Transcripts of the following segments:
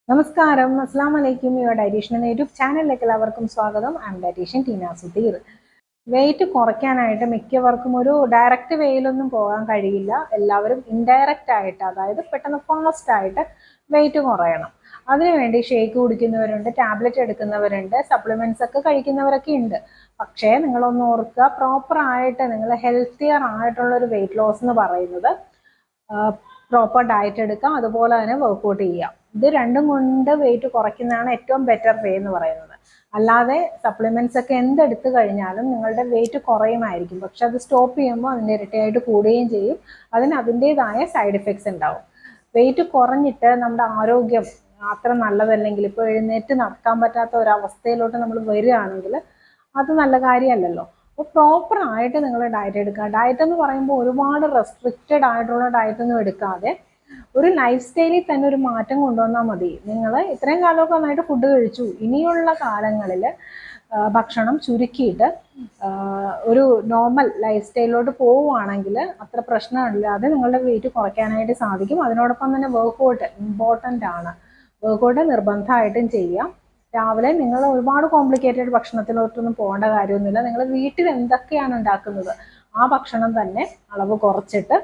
നമസ്കാരം, അസ്സാം വലൈക്കും. യുവർ ഡയറ്റീഷ്യൻ എന്ന യൂട്യൂബ് ചാനലിലേക്ക് എല്ലാവർക്കും സ്വാഗതം. I'm dietitian Teena Sudheer. Weight കുറയ്ക്കാനായിട്ട് മിക്കവർക്കും ഒരു ഡയറക്റ്റ് വേയിലൊന്നും പോകാൻ കഴിയില്ല. എല്ലാവരും ഇൻഡയറക്റ്റ് ആയിട്ട്, അതായത് പെട്ടെന്ന് ഫാസ്റ്റ് ആയിട്ട് വെയിറ്റ് കുറയണം. അതിനുവേണ്ടി ഷേക്ക് കുടിക്കുന്നവരുണ്ട്, ടാബ്ലറ്റ് എടുക്കുന്നവരുണ്ട്, സപ്ലിമെന്റ്സ് ഒക്കെ കഴിക്കുന്നവരൊക്കെ ഉണ്ട്. പക്ഷേ നിങ്ങളൊന്ന് ഓർക്കുക, പ്രോപ്പർ ആയിട്ട് നിങ്ങൾ ഹെൽത്തിയർ ആയിട്ടുള്ള ഒരു വെയിറ്റ് ലോസ് എന്ന് പറയുന്നത് പ്രോപ്പർ ഡയറ്റ് എടുക്കാം, അതുപോലെ തന്നെ വർക്ക്ഔട്ട് ചെയ്യാം. ഇത് രണ്ടും കൊണ്ട് വെയിറ്റ് കുറയ്ക്കുന്നതാണ് ഏറ്റവും ബെറ്റർ വേ എന്ന് പറയുന്നത്. അല്ലാതെ സപ്ലിമെന്റ്സ് ഒക്കെ എന്തെടുത്തു കഴിഞ്ഞാലും നിങ്ങളുടെ വെയിറ്റ് കുറയുമായിരിക്കും, പക്ഷെ അത് സ്റ്റോപ്പ് ചെയ്യുമ്പോൾ അതിൻ്റെ ഇരട്ടിയായിട്ട് കൂടുകയും ചെയ്യും. അതിന് അതിൻ്റെതായ സൈഡ് എഫക്ട്സ് ഉണ്ടാവും. വെയിറ്റ് കുറഞ്ഞിട്ട് നമ്മുടെ ആരോഗ്യം അത്ര നല്ലതല്ലെങ്കിൽ, ഇപ്പോൾ എഴുന്നേറ്റ് നടക്കാൻ പറ്റാത്ത ഒരവസ്ഥയിലോട്ട് നമ്മൾ വരികയാണെങ്കിൽ അത് നല്ല കാര്യമല്ലല്ലോ. അപ്പോൾ പ്രോപ്പർ ആയിട്ട് നിങ്ങൾ ഡയറ്റ് എടുക്കുക. ഡയറ്റ് എന്ന് പറയുമ്പോൾ ഒരുപാട് റെസ്ട്രിക്റ്റഡ് ആയിട്ടുള്ള ഡയറ്റ് ഒന്നും എടുക്കാതെ ഒരു ലൈഫ് സ്റ്റൈലിൽ തന്നെ ഒരു മാറ്റം കൊണ്ടുവന്നാൽ മതി. നിങ്ങൾ ഇത്രയും കാലമൊക്കെ നന്നായിട്ട് ഫുഡ് കഴിച്ചു, ഇനിയുള്ള കാലങ്ങളിൽ ഭക്ഷണം ചുരുക്കിയിട്ട് ഒരു നോർമൽ ലൈഫ് സ്റ്റൈലിലോട്ട് പോവുകയാണെങ്കിൽ അത്ര പ്രശ്നമില്ലാതെ നിങ്ങളുടെ വെയിറ്റ് കുറയ്ക്കാനായിട്ട് സാധിക്കും. അതിനോടൊപ്പം തന്നെ വർക്ക്ഔട്ട് ഇമ്പോർട്ടൻ്റ് ആണ്. വർക്ക്ഔട്ട് നിർബന്ധമായിട്ടും ചെയ്യാം. രാവിലെ നിങ്ങൾ ഒരുപാട് കോംപ്ലിക്കേറ്റഡ് ഭക്ഷണത്തിലോട്ടൊന്നും പോകേണ്ട കാര്യമൊന്നുമില്ല. നിങ്ങൾ വീട്ടിൽ എന്തൊക്കെയാണ് ഉണ്ടാക്കുന്നത് ആ ഭക്ഷണം തന്നെ അളവ് കുറച്ചിട്ട്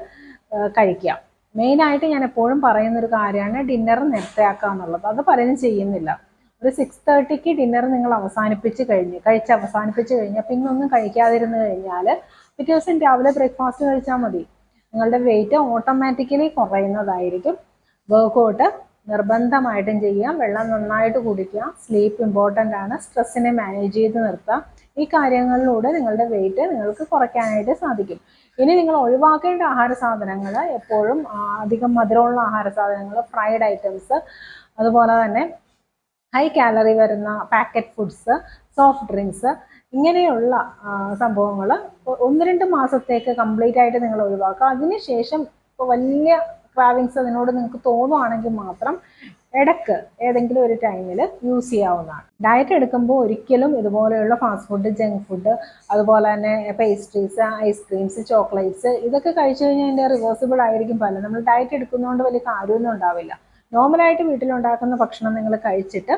കഴിക്കാം. മെയിനായിട്ട് ഞാൻ എപ്പോഴും പറയുന്നൊരു കാര്യമാണ് ഡിന്നർ നേരത്തെ ആക്കുക എന്നുള്ളത്. അത് പലരും ചെയ്യുന്നില്ല. ഒരു 6:30 ഡിന്നർ നിങ്ങൾ അവസാനിപ്പിച്ച് കഴിഞ്ഞാൽ പിന്നെ ഒന്നും കഴിക്കാതിരുന്ന് കഴിഞ്ഞാൽ പിറ്റേ ദിവസം രാവിലെ ബ്രേക്ക്ഫാസ്റ്റ് കഴിച്ചാൽ മതി. നിങ്ങളുടെ വെയിറ്റ് ഓട്ടോമാറ്റിക്കലി കുറയുന്നതായിരിക്കും. വർക്ക്ഔട്ട് നിർബന്ധമായിട്ടും ചെയ്യാം. വെള്ളം നന്നായിട്ട് കുടിക്കുക. സ്ലീപ്പ് ഇമ്പോർട്ടൻ്റ് ആണ്. സ്ട്രെസ്സിനെ മാനേജ് ചെയ്ത് നിർത്താം. ഈ കാര്യങ്ങളിലൂടെ നിങ്ങളുടെ വെയിറ്റ് നിങ്ങൾക്ക് കുറയ്ക്കാനായിട്ട് സാധിക്കും. ഇനി നിങ്ങൾ ഒഴിവാക്കേണ്ട ആഹാര സാധനങ്ങൾ എപ്പോഴും അധികം മധുരമുള്ള ആഹാര സാധനങ്ങൾ, ഫ്രൈഡ് ഐറ്റംസ്, അതുപോലെ തന്നെ ഹൈ കാലറി വരുന്ന പാക്കറ്റ് ഫുഡ്സ്, സോഫ്റ്റ് ഡ്രിങ്ക്സ്, ഇങ്ങനെയുള്ള സംഭവങ്ങൾ 1-2 മാസത്തേക്ക് കംപ്ലീറ്റ് ആയിട്ട് നിങ്ങൾ ഒഴിവാക്കുക. അതിനുശേഷം ഇപ്പോൾ വലിയ ക്രാവിങ്സ് അതിനോട് നിങ്ങൾക്ക് തോന്നുവാണെങ്കിൽ മാത്രം ഇടയ്ക്ക് ഏതെങ്കിലും ഒരു ടൈമിൽ യൂസ് ചെയ്യാവുന്നതാണ്. ഡയറ്റ് എടുക്കുമ്പോൾ ഒരിക്കലും ഇതുപോലെയുള്ള ഫാസ്റ്റ് ഫുഡ്, ജങ്ക് ഫുഡ്, അതുപോലെ തന്നെ പേസ്ട്രീസ്, ഐസ്ക്രീംസ്, ചോക്ലേറ്റ്സ് ഇതൊക്കെ കഴിച്ചു കഴിഞ്ഞാൽ അതിൻ്റെ റിവേഴ്സിബിൾ ആയിരിക്കും പല. നമ്മൾ ഡയറ്റ് എടുക്കുന്നതുകൊണ്ട് വലിയ കാര്യമൊന്നും ഉണ്ടാവില്ല. നോർമലായിട്ട് വീട്ടിലുണ്ടാക്കുന്ന ഭക്ഷണം നിങ്ങൾ കഴിച്ചിട്ട്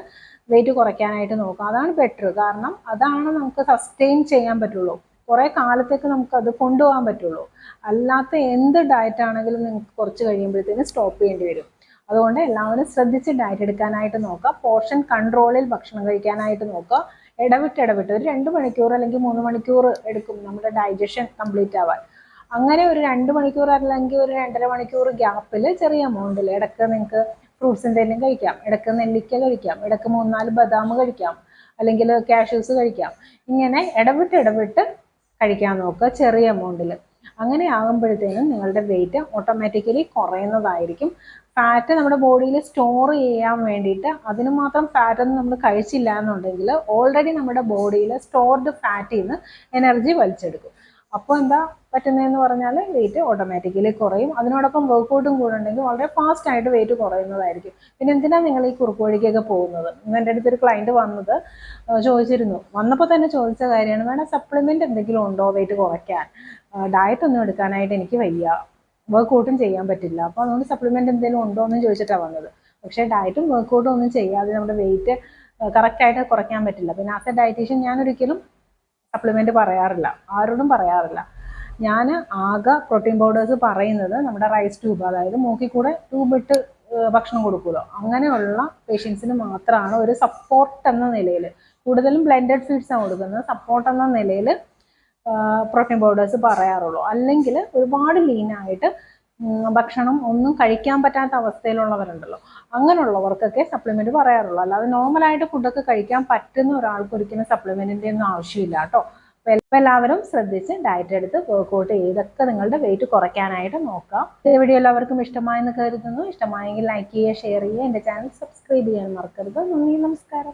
വെയിറ്റ് കുറയ്ക്കാനായിട്ട് നോക്കുക. അതാണ് ബെറ്റർ. കാരണം അതാണ് നമുക്ക് സസ്റ്റെയിൻ ചെയ്യാൻ പറ്റുള്ളൂ. കുറേ കാലത്തേക്ക് നമുക്ക് അത് കൊണ്ടുപോകാൻ പറ്റുള്ളൂ. അല്ലാത്ത എന്ത് ഡയറ്റ് ആണെങ്കിലും നിങ്ങൾക്ക് കുറച്ച് കഴിയുമ്പോഴത്തേക്കും സ്റ്റോപ്പ് ചെയ്യേണ്ടി വരും. അതുകൊണ്ട് എല്ലാവരും ശ്രദ്ധിച്ച് ഡയറ്റ് എടുക്കാനായിട്ട് നോക്കുക. പോർഷൻ കൺട്രോളിൽ ഭക്ഷണം കഴിക്കാനായിട്ട് നോക്കുക. ഇടവിട്ട് ഒരു 2 മണിക്കൂർ അല്ലെങ്കിൽ 3 മണിക്കൂർ എടുക്കും നമ്മുടെ ഡൈജഷൻ കംപ്ലീറ്റ് ആവാൻ. അങ്ങനെ ഒരു 2 മണിക്കൂർ അല്ലെങ്കിൽ ഒരു 2.5 മണിക്കൂർ ഗ്യാപ്പിൽ ചെറിയ എമൗണ്ടിൽ ഇടയ്ക്ക് നിങ്ങൾക്ക് ഫ്രൂട്ട്സ് എന്തെങ്കിലും കഴിക്കാം, ഇടയ്ക്ക് നെല്ലിക്ക കഴിക്കാം, ഇടയ്ക്ക് 3-4 ബദാം കഴിക്കാം, അല്ലെങ്കിൽ കാഷ്യൂസ് കഴിക്കാം. ഇങ്ങനെ ഇടവിട്ട് കഴിക്കാൻ നോക്കുക ചെറിയ എമൗണ്ടിൽ. അങ്ങനെ ആകുമ്പോഴത്തേനും നിങ്ങളുടെ വെയിറ്റ് ഓട്ടോമാറ്റിക്കലി കുറയുന്നതായിരിക്കും. ഫാറ്റ് നമ്മുടെ ബോഡിയിൽ സ്റ്റോർ ചെയ്യാൻ വേണ്ടിയിട്ട് അതിന് മാത്രം ഫാറ്റൊന്നും നമ്മൾ കഴിച്ചില്ല എന്നുണ്ടെങ്കിൽ ഓൾറെഡി നമ്മുടെ ബോഡിയിൽ സ്റ്റോർഡ് ഫാറ്റിൽ നിന്ന് എനർജി വലിച്ചെടുക്കും. അപ്പോൾ എന്താ പറ്റുന്നതെന്ന് പറഞ്ഞാൽ വെയിറ്റ് ഓട്ടോമാറ്റിക്കലി കുറയും. അതിനോടൊപ്പം വർക്ക്ഔട്ടും കൂടെ ഉണ്ടെങ്കിൽ വളരെ ഫാസ്റ്റ് ആയിട്ട് വെയിറ്റ് കുറയുന്നതായിരിക്കും. പിന്നെ എന്തിനാണ് നിങ്ങൾ ഈ കുറുക്ക് വഴിക്കൊക്കെ പോകുന്നത്? ഇന്ന് എൻ്റെ അടുത്തൊരു ക്ലയൻറ്റ് ചോദിച്ചിരുന്നു. വന്നപ്പോൾ തന്നെ ചോദിച്ച കാര്യമാണ്, വേണം സപ്ലിമെൻറ്റ് എന്തെങ്കിലും ഉണ്ടോ വെയിറ്റ് കുറയ്ക്കാൻ? ഡയറ്റ് ഒന്നും എടുക്കാനായിട്ട് എനിക്ക് വയ്യ, വർക്ക്ഔട്ടും ചെയ്യാൻ പറ്റില്ല, അപ്പോൾ അതുകൊണ്ട് സപ്ലിമെൻറ്റ് എന്തെങ്കിലും ഉണ്ടോ എന്ന് ചോദിച്ചിട്ടാണ് വന്നത്. പക്ഷേ ഡയറ്റും വർക്ക്ഔട്ടും ഒന്നും ചെയ്യാതെ നമ്മുടെ വെയിറ്റ് കറക്റ്റായിട്ട് കുറയ്ക്കാൻ പറ്റില്ല. പിന്നെ ആസ് എ ഡയറ്റീഷ്യൻ ഞാനൊരിക്കലും സപ്ലിമെൻറ്റ് പറയാറില്ല, ആരോടും പറയാറില്ല. ഞാൻ ആകെ പ്രോട്ടീൻ പൗഡേഴ്സ് പറയുന്നത് നമ്മുടെ റൈസ് ട്യൂബ്, അതായത് മൂക്കിൽ കൂടെ ട്യൂബിട്ട് ഭക്ഷണം കൊടുക്കുമല്ലോ, അങ്ങനെയുള്ള പേഷ്യൻസിന് മാത്രമാണ് ഒരു സപ്പോർട്ട് എന്ന നിലയിൽ, കൂടുതലും ബ്ലെൻഡഡ് ഫീഡ്സാണ് കൊടുക്കുന്നത്, സപ്പോർട്ട് എന്ന നിലയിൽ പ്രോട്ടീൻ പൗഡേഴ്സ് പറയാറുള്ളൂ. അല്ലെങ്കിൽ ഒരുപാട് ലീനായിട്ട് ഭക്ഷണം ഒന്നും കഴിക്കാൻ പറ്റാത്ത അവസ്ഥയിലുള്ളവരുണ്ടല്ലോ, അങ്ങനെയുള്ളവർക്കൊക്കെ സപ്ലിമെൻറ്റ് പറയാറുള്ളൂ. അല്ലാതെ നോർമലായിട്ട് ഫുഡൊക്കെ കഴിക്കാൻ പറ്റുന്ന ഒരാൾക്ക് ഒരിക്കലും സപ്ലിമെൻറ്റിൻ്റെ ഒന്നും ആവശ്യമില്ല കേട്ടോ. അപ്പോൾ എല്ലാവരും ശ്രദ്ധിച്ച് ഡയറ്റ് എടുത്ത് വർക്ക്ഔട്ട് ചെയ്തൊക്കെ നിങ്ങളുടെ വെയിറ്റ് കുറയ്ക്കാനായിട്ട് നോക്കാം. ഈ വീഡിയോ എല്ലാവർക്കും ഇഷ്ടമായെന്ന് കരുതുന്നു. ഇഷ്ടമായെങ്കിൽ ലൈക്ക് ചെയ്യുക, ഷെയർ ചെയ്യുക, എൻ്റെ ചാനൽ സബ്സ്ക്രൈബ് ചെയ്യാൻ മറക്കരുത്. നന്ദി, നമസ്കാരം.